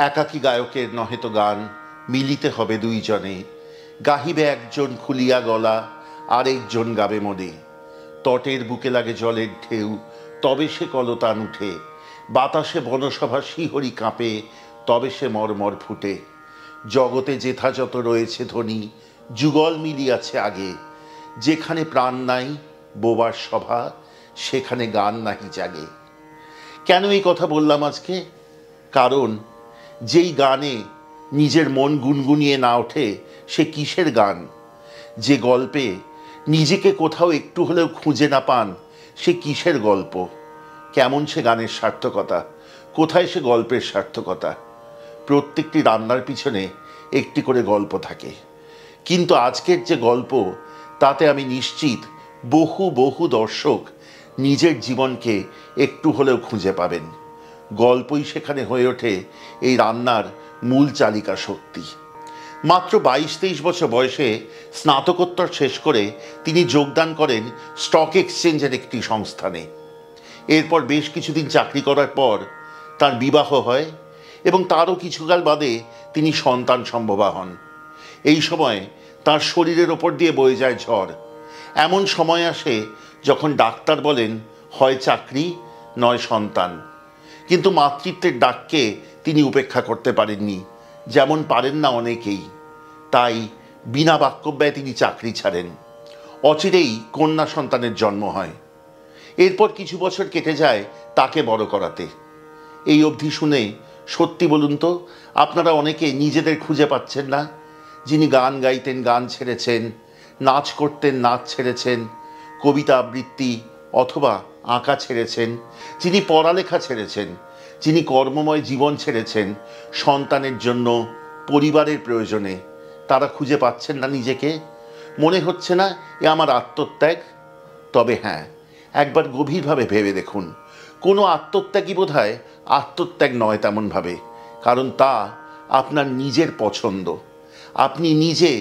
একাকী গায়কের নহে তো গান, মিলিতে হবে দুইজনে। গাহিবে একজন খুলিয়া গলা, আরেকজন গাবে মনে। তটের বুকে লাগে জলের ঢেউ, তবে সে কলতান উঠে। বাতাসে বনসভা শিহরি কাঁপে, তবে সে মর্মর ফুটে। জগতে যেথা যত রয়েছে ধ্বনি, যুগল মিলিয়াছে আগে। যেখানে প্রাণ নাই বোবার সভা, সেখানে গান নাহি জাগে। কেন এই কথা বললাম আজকে? কারণ যেই গানে নিজের মন গুনগুনিয়ে না ওঠে, সে কিসের গান? যে গল্পে নিজেকে কোথাও একটু হলেও খুঁজে না পান, সে কিসের গল্প? কেমন সে গানের সার্থকতা? কোথায় সে গল্পের সার্থকতা? প্রত্যেকটি রান্নার পিছনে একটি করে গল্প থাকে, কিন্তু আজকের যে গল্প, তাতে আমি নিশ্চিত বহু বহু দর্শক নিজের জীবনকে একটু হলেও খুঁজে পাবেন। গল্পই সেখানে হয়ে ওঠে এই রান্নার মূল চালিকা শক্তি। মাত্র 22-23 বছর বয়সে স্নাতকোত্তর শেষ করে তিনি যোগদান করেন স্টক এক্সচেঞ্জের একটি সংস্থানে। এরপর বেশ কিছুদিন চাকরি করার পর তার বিবাহ হয় এবং তারও কিছুকাল বাদে তিনি সন্তান সম্ভবা হন। এই সময় তার শরীরের ওপর দিয়ে বয়ে যায় ঝড়। এমন সময় আসে যখন ডাক্তার বলেন হয় চাকরি নয় সন্তান। কিন্তু মাতৃত্বের ডাককে তিনি উপেক্ষা করতে পারেননি, যেমন পারেন না অনেকেই। তাই বিনা বাক্যব্যয়ে তিনি চাকরি ছাড়েন। অচিরেই কন্যা সন্তানের জন্ম হয়। এরপর কিছু বছর কেটে যায় তাকে বড় করাতে। এই অবধি শুনে সত্যি বলুন তো, আপনারা অনেকে নিজেদের খুঁজে পাচ্ছেন না? যিনি গান গাইতেন গান ছেড়েছেন, নাচ করতেন নাচ ছেড়েছেন, কবিতা আবৃত্তি অথবা আঁকা ছেড়েছেন, যিনি পড়ালেখা ছেড়েছেন, যিনি কর্মময় জীবন ছেড়েছেন সন্তানের জন্য, পরিবারের প্রয়োজনে, তারা খুঁজে পাচ্ছেন না নিজেকে? মনে হচ্ছে না এ আমার আত্মত্যাগ? তবে হ্যাঁ, একবার গভীরভাবে ভেবে দেখুন, কোনো আত্মত্যাগই বোধহয় আত্মত্যাগ নয় তেমনভাবে, কারণ তা আপনার নিজের পছন্দ। আপনি নিজে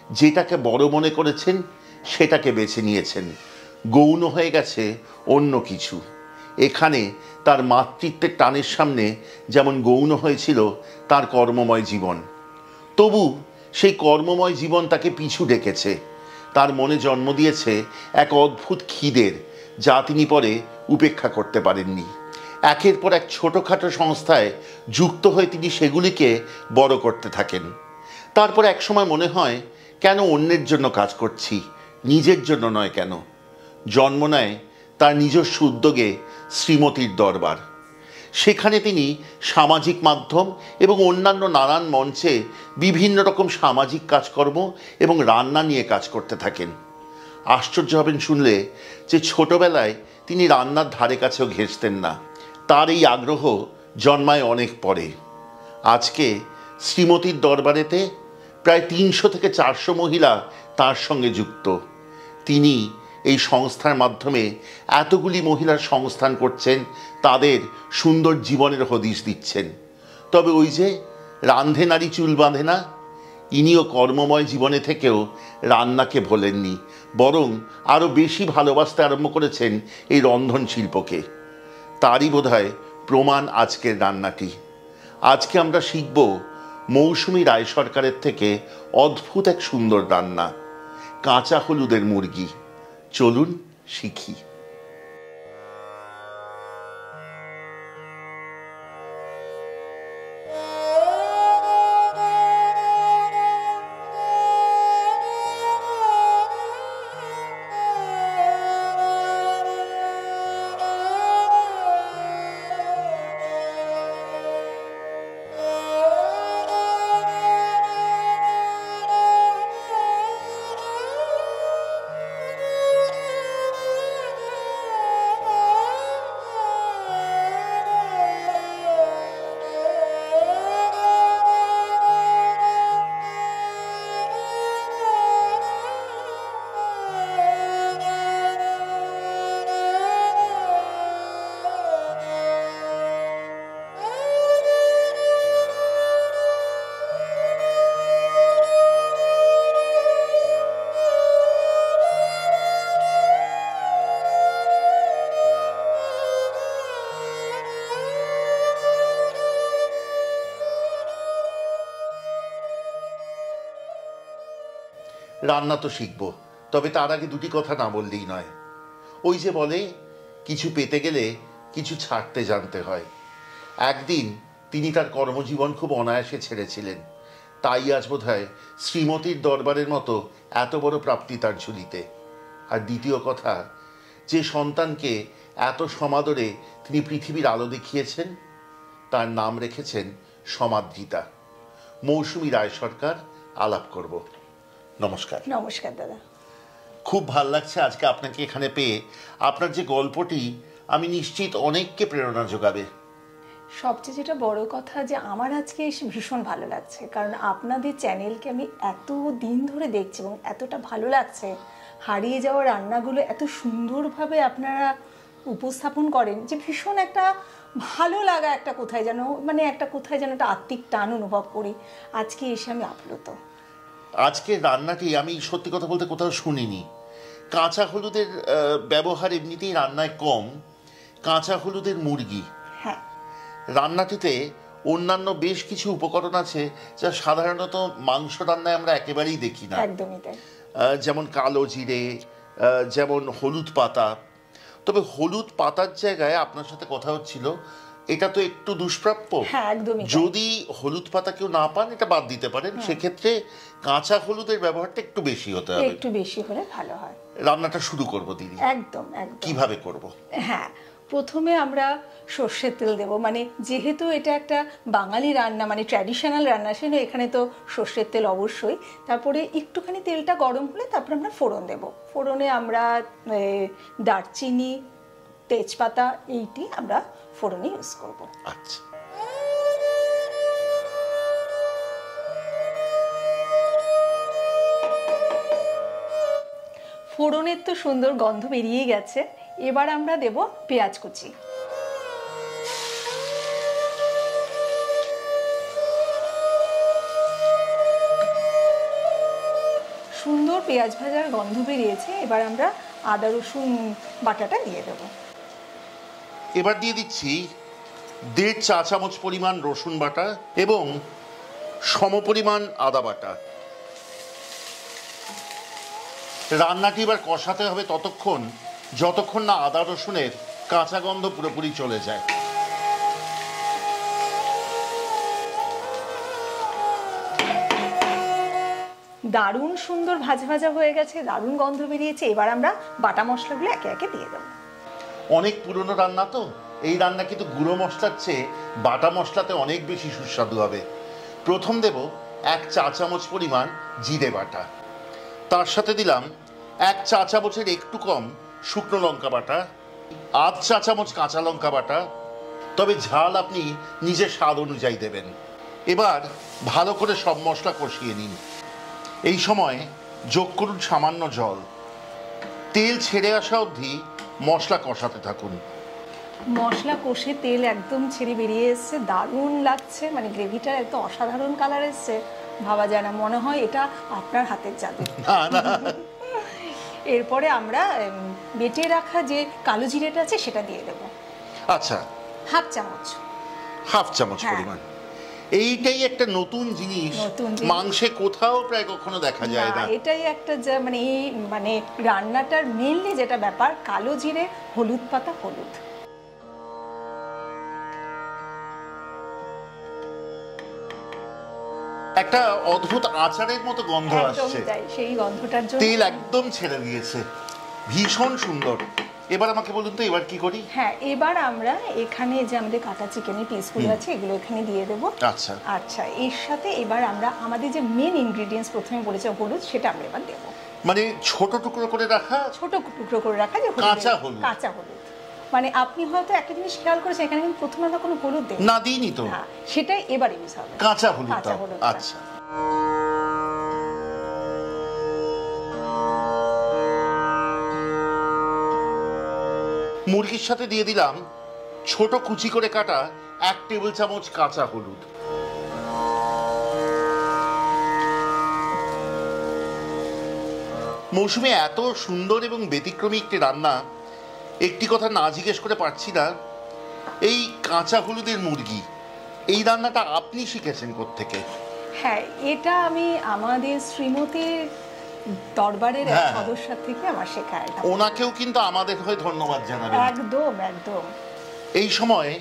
যেটাকে বড় মনে করেছেন সেটাকে বেছে নিয়েছেন, গৌণ হয়ে গেছে অন্য কিছু। এখানে তার মাতৃত্বের টানের সামনে যেমন গৌণ হয়েছিল তার কর্মময় জীবন, তবু সেই কর্মময় জীবন তাকে পিছু ডেকেছে। তার মনে জন্ম দিয়েছে এক অদ্ভুত খিদের, যা তিনি পরে উপেক্ষা করতে পারেননি। একের পর এক ছোটোখাটো সংস্থায় যুক্ত হয়ে তিনি সেগুলিকে বড় করতে থাকেন। তারপর একসময় মনে হয়, কেন অন্যের জন্য কাজ করছি, নিজের জন্য নয় কেন? জন্ম নেয় তার নিজস্ব উদ্যোগে শ্রীমতীর দরবার। সেখানে তিনি সামাজিক মাধ্যম এবং অন্যান্য নানান মঞ্চে বিভিন্ন রকম সামাজিক কাজকর্ম এবং রান্না নিয়ে কাজ করতে থাকেন। আশ্চর্য হবেন শুনলে যে ছোটবেলায় তিনি রান্নার ধারে কাছেও ঘেঁষতেন না। তার এই আগ্রহ জন্মায় অনেক পরে। আজকে শ্রীমতীর দরবারেতে প্রায় 300 থেকে 400 মহিলা তার সঙ্গে যুক্ত। তিনি এই সংস্থার মাধ্যমে এতগুলি মহিলার সংস্থান করছেন, তাদের সুন্দর জীবনের হদিশ দিচ্ছেন। তবে ওই যে রান্ধে নারী চুল বাঁধে না, ইনিও কর্মময় জীবনে থেকেও রান্নাকে ভোলেননি, বরং আরও বেশি ভালোবাসতে আরম্ভ করেছেন এই রন্ধন শিল্পকে। তারই বোধহয় প্রমাণ আজকের রান্নাটি। আজকে আমরা শিখব মৌসুমী রায় সরকারের থেকে অদ্ভুত এক সুন্দর রান্না, কাঁচা হলুদের মুরগি। চলুন শিখি। রান্না তো শিখবো, তবে তার আগে দুটি কথা না বললেই নয়। ওই যে বলে, কিছু পেতে গেলে কিছু ছাড়তে জানতে হয়। একদিন তিনি তার কর্মজীবন খুব অনায়াসে ছেড়েছিলেন, তাই আজ বোধহয় শ্রীমতীর দরবারের মতো এত বড় প্রাপ্তি তার ঝুলিতে। আর দ্বিতীয় কথা, যে সন্তানকে এত সমাদরে তিনি পৃথিবীর আলো দেখিয়েছেন, তার নাম রেখেছেন সমাদৃতা। মৌসুমী রায় সরকার, আলাপ করব। নমস্কার। নমস্কার দাদা। খুব ভাল লাগছে আজকে আপনাকে এখানে পেয়ে। আপনার যে গল্পটি, আমি নিশ্চিত অনেককে প্রেরণা যোগাবে। সবচেয়ে যেটা বড় কথা, যে আমার আজকে এসে ভীষণ ভালো লাগছে, কারণ আপনাদের চ্যানেলকে আমি এত দিন ধরে দেখছি এবং এতটা ভালো লাগছে। হারিয়ে যাওয়া রান্নাগুলো এত সুন্দরভাবে আপনারা উপস্থাপন করেন যে ভীষণ একটা ভালো লাগা, একটা কোথায় যেন একটা আত্মিক টান অনুভব করি। আজকে এসে আমি আপ্লুত। আজকে রান্নাটি আমি সত্যি কথা বলতে কোথাও শুনিনি। কাঁচা হলুদের ব্যবহার এমনিতেই রান্নায় কম। কাঁচা হলুদের মুরগি, হ্যাঁ, রান্নাটিতে অন্যান্য বেশ কিছু উপকরণ আছে যা সাধারণত মাংস রান্নায় আমরা একেবারেই দেখি না। একদমই তাই। যেমন কালো জিরে, যেমন হলুদ পাতা। তবে হলুদ পাতার জায়গায় আপনার সাথে কথা হচ্ছিল, এটা তো একটু দুষ্প্রাপ্য। হ্যাঁ, একদমই। যদি হলুদ পাতা কেউ না পান, এটা বাদ দিতে পারেন। সেক্ষেত্রে কাঁচা হলুদের ব্যবহারটা একটু বেশি হতে হবে, একটু বেশি হলে ভালো হয়। রান্নাটা শুরু করব দিদি। একদম একদম। কিভাবে করব? হ্যাঁ, প্রথমে আমরা সর্ষের তেল দেব। মানে যেহেতু এটা একটা বাঙালি রান্না, মানে ট্র্যাডিশনাল রান্না, সেজন্য এখানে তো সর্ষের তেল অবশ্যই। তারপরে একটুখানি তেলটা গরম হলে তারপরে আমরা ফোড়ন দেব। ফোড়নে আমরা দারচিনি, তেজপাতা, এইটি আমরা ফোড়নে ইউজ করব। আচ্ছা, ফোড়নের তো সুন্দর গন্ধ বেরিয়ে গেছে। এবার আমরা দেব পেঁয়াজ কুচি। সুন্দর পেঁয়াজ ভাজার গন্ধ বেরিয়েছে। এবার আমরা আদা রসুন বাটাটা দিয়ে দেব। এবার দিয়ে দিচ্ছি 1.5 চা চামচ পরিমাণ রসুন বাটা এবং সমপরিমাণ আদা বাটা। রান্নাটি এবার কষাতে হবে ততক্ষণ যতক্ষণ না আদা রসুনের কাঁচা গন্ধ পুরোপুরি চলে যায়। দারুণ সুন্দর ভাজা ভাজা হয়ে গেছে, দারুণ গন্ধ বেরিয়েছে। এবার আমরা বাটা মশলাগুলো একে একে দিয়ে দেবো। অনেক পুরনো রান্না তো, এই রান্না কিন্তু গুঁড়ো মশলার চেয়ে বাটা মশলাতে অনেক বেশি সুস্বাদু হবে। প্রথম দেব 1 চা চামচ পরিমাণ জিরে বাটা। তার সাথে দিলাম 1 চা চামচের একটু কম শুকনো লঙ্কা বাটা, 1/2 চা চামচ কাঁচা লঙ্কা বাটা। তবে ঝাল আপনি নিজের স্বাদ অনুযায়ী দেবেন। এবার ভালো করে সব মশলা কষিয়ে নিন। এই সময় যোগ করুন সামান্য জল। তেল ছেড়ে আসা অবধি মশলা কষাতে থাকুন। মশলা কষে তেল একদম ছেড়ে বেরিয়ে এসছে, দারুণ লাগছে। মানে গ্রেভিটার একদম অসাধারণ কালার এসছে, ভাবা যায় না। মনে হয় এটা আপনার হাতের জাদু। এরপরে আমরা বেটে রাখা যে কালো জিরেটা আছে সেটা দিয়ে দেব। আচ্ছা, হাফ চামচ পরিমাণ। এইটাই একটা নতুন জিনিস, মাংসে কোথাও প্রায় কখনো দেখা যায় না। এটাই একটা মানে এই মানে রান্নাটার মেইনলি যেটা ব্যাপার, কালো জিরে, হলুদ পাতা, হলুদ। একটা অদ্ভুত আচারের মতো গন্ধ আসছে। সেই গন্ধটার জন্য তেল একদম ছেড়ে দিয়েছে, ভীষণ সুন্দর। এবার আমাকে বলুন তো, এবার কি করি? হ্যাঁ, এবার আমরা এখানে যে আমাদের কাটা চিকেনের পিসগুলো আছে এগুলো এখানে দিয়ে দেবো। আচ্ছা আচ্ছা, এর সাথে এবার আমরা আমাদের যে মেন ইনগ্রেডিয়েন্টস প্রথমে বলেছে হলুদ, সেটা আমরা এবার দেবো। মানে ছোট টুকরো করে রাখা যে কাঁচা হলুদ। মানে আপনি হয়তো একটা জিনিস খেয়াল করেছেন, এখানে কিন্তু প্রথমে আমরা কোনো হলুদ দেব না, দিইনি তো। সেটাই এবার ইউজ হবে, কাঁচা হলুদ। আচ্ছা, মুরগির সাথে দিয়ে দিলাম ছোট কুচি করে কাটা 1 টেবিল চামচ কাঁচা হলুদ। মৌসুমী, এত সুন্দর এবং ব্যতিক্রমী একটি রান্না, একটি কথা না জিজ্ঞেস করে পারছি না। এই কাঁচা হলুদের মুরগি, এই রান্নাটা আপনি শিখেছেন কোত্থেকে? হ্যাঁ, এটা আমি আমাদের শ্রীমতীর দরবারের এক হ্যাঁ। সদস্যর থেকে আমার শেখা এটা। ওনাকেও কিন্তু আমাদের হয়ে ধন্যবাদ জানাবেন। একদম একদম। এই সময়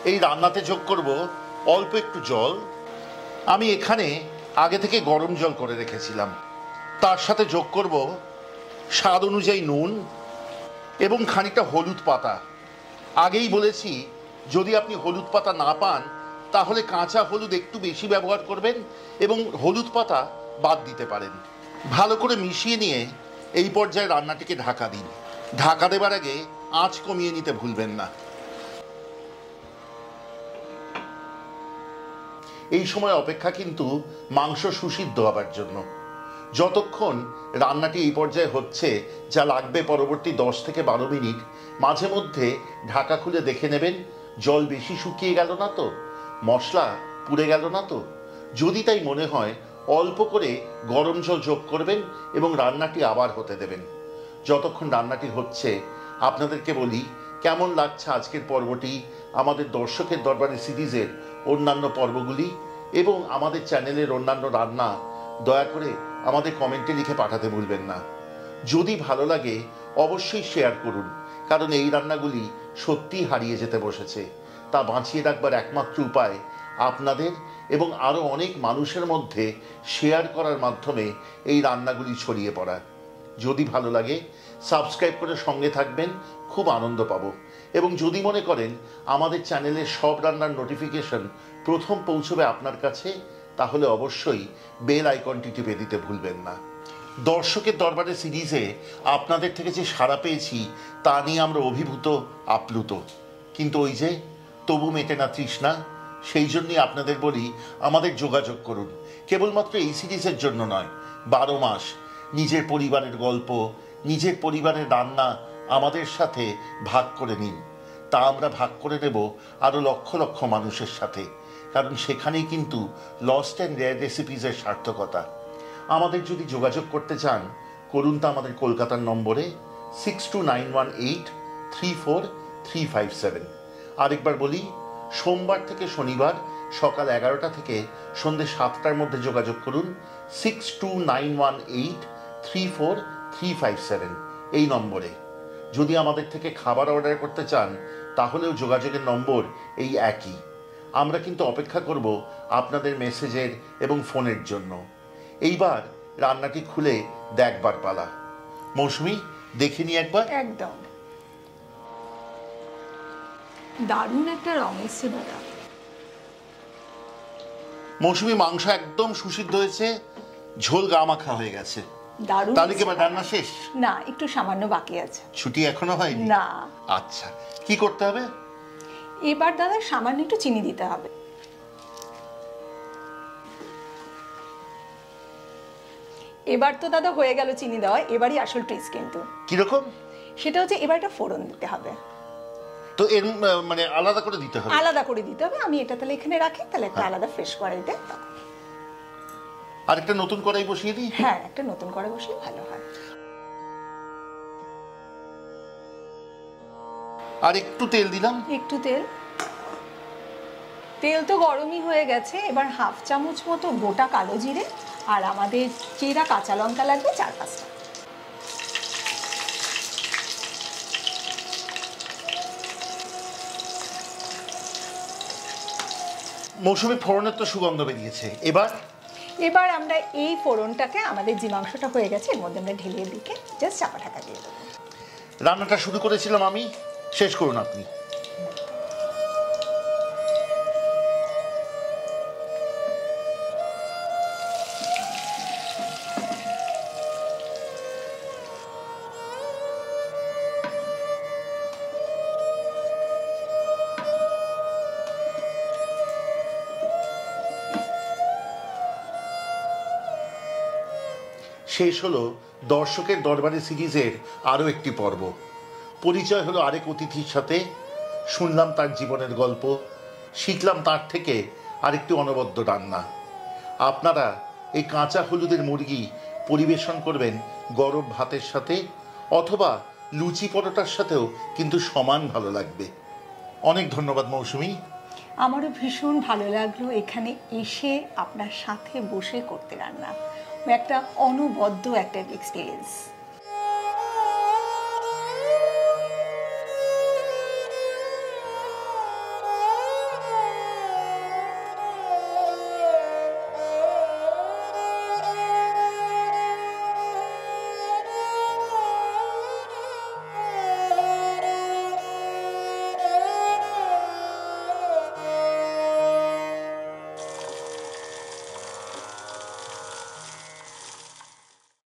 এই রান্নাতে যোগ করব অল্প একটু জল। আমি এখানে আগে থেকে গরম জল করে রেখেছিলাম। তার সাথে যোগ করব স্বাদ অনুযায়ী নুন এবং খানিকটা হলুদ পাতা। আগেই বলেছি, যদি আপনি হলুদ পাতা না পান তাহলে কাঁচা হলুদ একটু বেশি ব্যবহার করবেন এবং হলুদ পাতা বাদ দিতে পারেন। ভালো করে মিশিয়ে নিয়ে এই পর্যায়ে রান্নাটিকে ঢাকা দিন। ঢাকা দেবার আগে আঁচ কমিয়ে নিতে ভুলবেন না। এই সময় অপেক্ষা কিন্তু মাংস সুসিদ্ধ হবার জন্য। যতক্ষণ রান্নাটি এই পর্যায়ে হচ্ছে, যা লাগবে পরবর্তী 10 থেকে 12 মিনিট, মাঝে মধ্যে ঢাকা খুলে দেখে নেবেন জল বেশি শুকিয়ে গেল না তো, মশলা পুড়ে গেল না তো। যদি তাই মনে হয় অল্প করে গরম জল যোগ করবেন এবং রান্নাটি আবার হতে দেবেন। যতক্ষণ রান্নাটি হচ্ছে আপনাদেরকে বলি কেমন লাগছে আজকের পর্বটি, আমাদের দর্শকের দরবারে সিরিজের অন্যান্য পর্বগুলি এবং আমাদের চ্যানেলের অন্যান্য রান্না দয়া করে আমাদের কমেন্টে লিখে পাঠাতে ভুলবেন না। যদি ভালো লাগে অবশ্যই শেয়ার করুন, কারণ এই রান্নাগুলি সত্যিই হারিয়ে যেতে বসেছে। তা বাঁচিয়ে রাখবার একমাত্র উপায় আপনাদের এবং আরও অনেক মানুষের মধ্যে শেয়ার করার মাধ্যমে এই রান্নাগুলি ছড়িয়ে পড়া। যদি ভালো লাগে সাবস্ক্রাইব করে সঙ্গে থাকবেন, খুব আনন্দ পাবো। এবং যদি মনে করেন আমাদের চ্যানেলের সব রান্নার নোটিফিকেশন প্রথম পৌঁছবে আপনার কাছে, তাহলে অবশ্যই বেল আইকনটি টিপে দিতে ভুলবেন না। দর্শকের দরবারে সিরিজে আপনাদের থেকে যে সাড়া পেয়েছি তা নিয়ে আমরা অভিভূত, আপ্লুত। কিন্তু ওই যে তবু মেটে না তৃষ্ণা, সেই জন্যই আপনাদের বলি আমাদের যোগাযোগ করুন। কেবলমাত্র এই সিরিজের জন্য নয়, 12 মাস নিজের পরিবারের গল্প, নিজের পরিবারের রান্না আমাদের সাথে ভাগ করে নিন। তা আমরা ভাগ করে নেব আরও লক্ষ লক্ষ মানুষের সাথে, কারণ সেখানেই কিন্তু লস্ট অ্যান্ড রেয়ার রেসিপিজের সার্থকতা। আমাদের যদি যোগাযোগ করতে চান, করুন তা আমাদের কলকাতার নম্বরে 6291834357। আরেকবার বলি, সোমবার থেকে শনিবার সকাল 11টা থেকে সন্ধ্যে 7টার মধ্যে যোগাযোগ করুন 6291834357 এই নম্বরে। যদি আমাদের থেকে খাবার অর্ডার করতে চান তাহলেও যোগাযোগের নম্বর এই একই। আমরা কিন্তু অপেক্ষা করব আপনাদের মেসেজের এবং ফোনের জন্য। এইবার রান্নাটি খুলে দেখবার পালা। মৌসুমী, দেখে নি একবার। একদম দারুণ একটা রং এসছে দাদা। মৌসুমী, মাংস একদম সুসিদ্ধ হয়েছে, ঝোল গা মাখা হয়ে গেছে। দারুণ। তাহলে কি এবার রান্না শেষ? না, একটু সামান্য বাকি আছে। ছুটি এখনো হয়নি? না। আচ্ছা, কি করতে হবে এবার দাদা? সামান্য একটু চিনি দিতে হবে। এবার তো দাদা হয়ে গেল চিনি দেওয়া, এবারই আসল ট্রিক্স কিন্তু। কিরকম? সেটা হচ্ছে এবার একটা ফোড়ন দিতে হবে। তো এর মানে আলাদা করে দিতে হবে? আলাদা করে দিতে হবে। আমি এটা তাহলে এখানে রাখি, তাহলে একটা আলাদা ফ্রেশ কড়াইতে। আর একটা নতুন কড়াই বসিয়ে দিই? হ্যাঁ, একটা নতুন কড়াই বসলে ভালো হয়। আর একটু তেল দিলাম। একটু তেল। তেল তো গরমই হয়ে গেছে। এবার 1/2 চামচ মতো গোটা কালো জিরে আর আমাদের চেরা কাঁচা লঙ্কা লাগবে 4-5টা। মৌসুমী, ফোড়নের তো সুগন্ধ বেরিয়েছে। এবার আমরা এই ফোড়নটাকে, আমাদের যে মাংসটা হয়ে গেছে এর মধ্যে আমরা ঢেলে দিকে জাস্ট চাপা ঢাকা দিয়ে দেবো। রান্নাটা শুরু করেছিলাম আমি, শেষ করুন আপনি। শেষ হলো দর্শকের দরবারে সিরিজের আরও একটি পর্ব। পরিচয় হলো আরেক অতিথির সাথে, শুনলাম তার জীবনের গল্প, শিখলাম তার থেকে আরেকটি অনবদ্য রান্না। আপনারা এই কাঁচা হলুদের মুরগি পরিবেশন করবেন গরম ভাতের সাথে, অথবা লুচি পরোটার সাথেও কিন্তু সমান ভালো লাগবে। অনেক ধন্যবাদ মৌসুমী। আমারও ভীষণ ভালো লাগলো এখানে এসে আপনার সাথে বসে করতে রান্না, একটা অনবদ্য একটা এক্সপিরিয়েন্স।